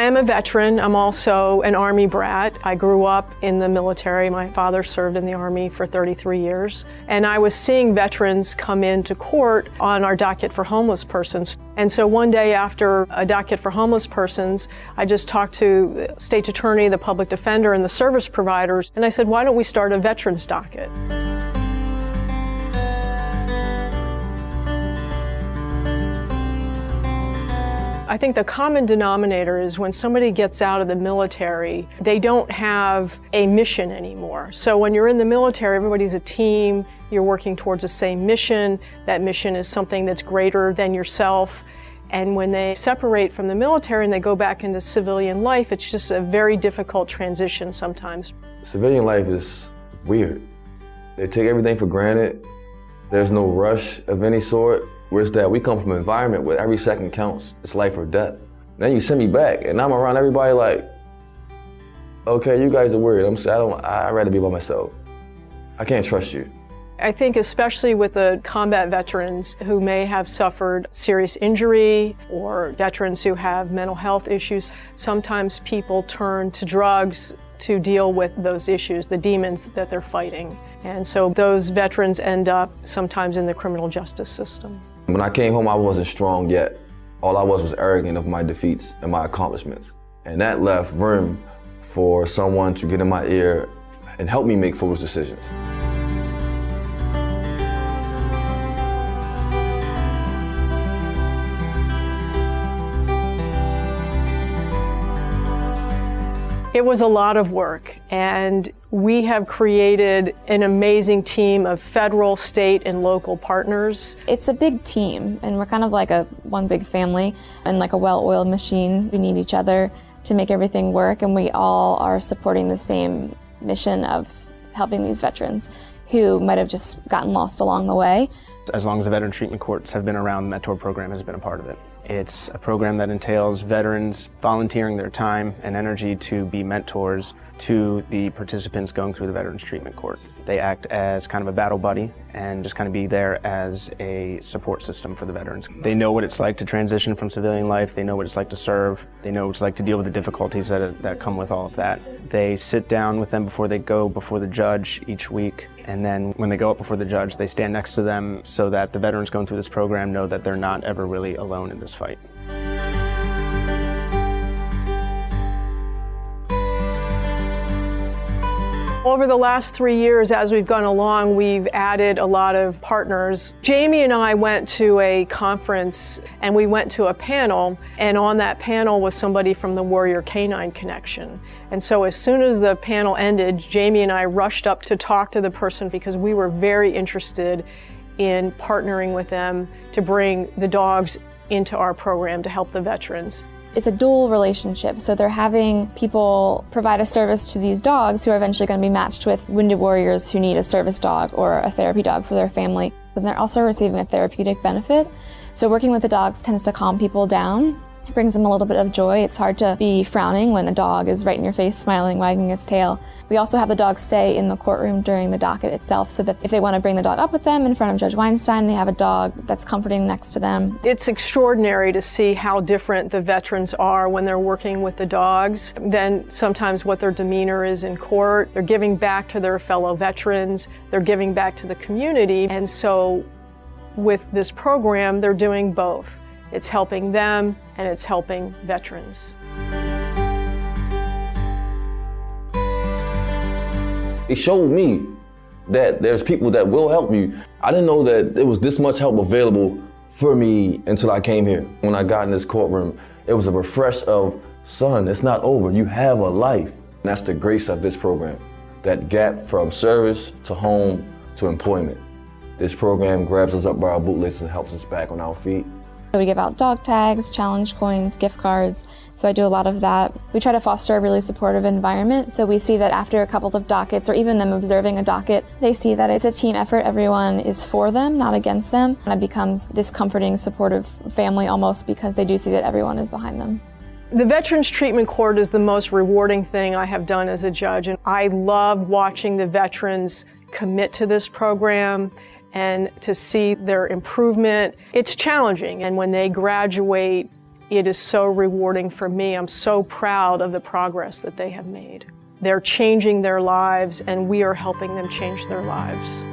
am a veteran. I'm also an Army brat. I grew up in the military. My father served in the Army for 33 years. And I was seeing veterans come into court on our docket for homeless persons. And so one day after a docket for homeless persons, I just talked to the state attorney, the public defender, and the service providers. And I said, why don't we start a veterans docket? I think the common denominator is when somebody gets out of the military, they don't have a mission anymore. So when you're in the military, everybody's a team, you're working towards the same mission. That mission is something that's greater than yourself. And when they separate from the military and they go back into civilian life, it's just a very difficult transition sometimes. Civilian life is weird. They take everything for granted. There's no rush of any sort. Whereas that we come from an environment where every second counts. It's life or death. Then you send me back, and I'm around everybody like, okay, you guys are weird. I'd rather be by myself. I can't trust you. I think especially with the combat veterans who may have suffered serious injury or veterans who have mental health issues, sometimes people turn to drugs to deal with those issues, the demons that they're fighting. And so those veterans end up sometimes in the criminal justice system. When I came home, I wasn't strong yet. All I was arrogant of my defeats and my accomplishments. And that left room for someone to get in my ear and help me make foolish decisions. It was a lot of work, and we have created an amazing team of federal, state, and local partners. It's a big team, and we're kind of like one big family and like a well-oiled machine. We need each other to make everything work, and we all are supporting the same mission of helping these veterans who might have just gotten lost along the way. As long as the veteran treatment courts have been around, the mentor program has been a part of it. It's a program that entails veterans volunteering their time and energy to be mentors to the participants going through the Veterans Treatment Court. They act as kind of a battle buddy and just kind of be there as a support system for the veterans. They know what it's like to transition from civilian life. They know what it's like to serve. They know what it's like to deal with the difficulties that come with all of that. They sit down with them before they go before the judge each week. And then when they go up before the judge, they stand next to them so that the veterans going through this program know that they're not ever really alone in this fight. Over the last 3 years, as we've gone along, we've added a lot of partners. Jamie and I went to a conference and we went to a panel, and on that panel was somebody from the Warrior Canine Connection. And so as soon as the panel ended, Jamie and I rushed up to talk to the person because we were very interested in partnering with them to bring the dogs into our program to help the veterans. It's a dual relationship, so they're having people provide a service to these dogs who are eventually going to be matched with wounded warriors who need a service dog or a therapy dog for their family. And they're also receiving a therapeutic benefit. So working with the dogs tends to calm people down. It brings them a little bit of joy. It's hard to be frowning when a dog is right in your face, smiling, wagging its tail. We also have the dogs stay in the courtroom during the docket itself so that if they want to bring the dog up with them in front of Judge Weinstein, they have a dog that's comforting next to them. It's extraordinary to see how different the veterans are when they're working with the dogs than sometimes what their demeanor is in court. They're giving back to their fellow veterans. They're giving back to the community. And so with this program, they're doing both. It's helping them and it's helping veterans. It showed me that there's people that will help you. I didn't know that there was this much help available for me until I came here. When I got in this courtroom, it was a refresh of, son, it's not over, you have a life. And that's the grace of this program, that gap from service to home to employment. This program grabs us up by our bootlaces and helps us back on our feet. So we give out dog tags, challenge coins, gift cards. So I do a lot of that. We try to foster a really supportive environment. So we see that after a couple of dockets, or even them observing a docket, they see that it's a team effort. Everyone is for them, not against them. And it becomes this comforting, supportive family almost because they do see that everyone is behind them. The Veterans Treatment Court is the most rewarding thing I have done as a judge. And I love watching the veterans commit to this program and to see their improvement. It's challenging, and when they graduate It is so rewarding for me. I'm so proud of the progress that they have made. They're changing their lives, and we are helping them change their lives.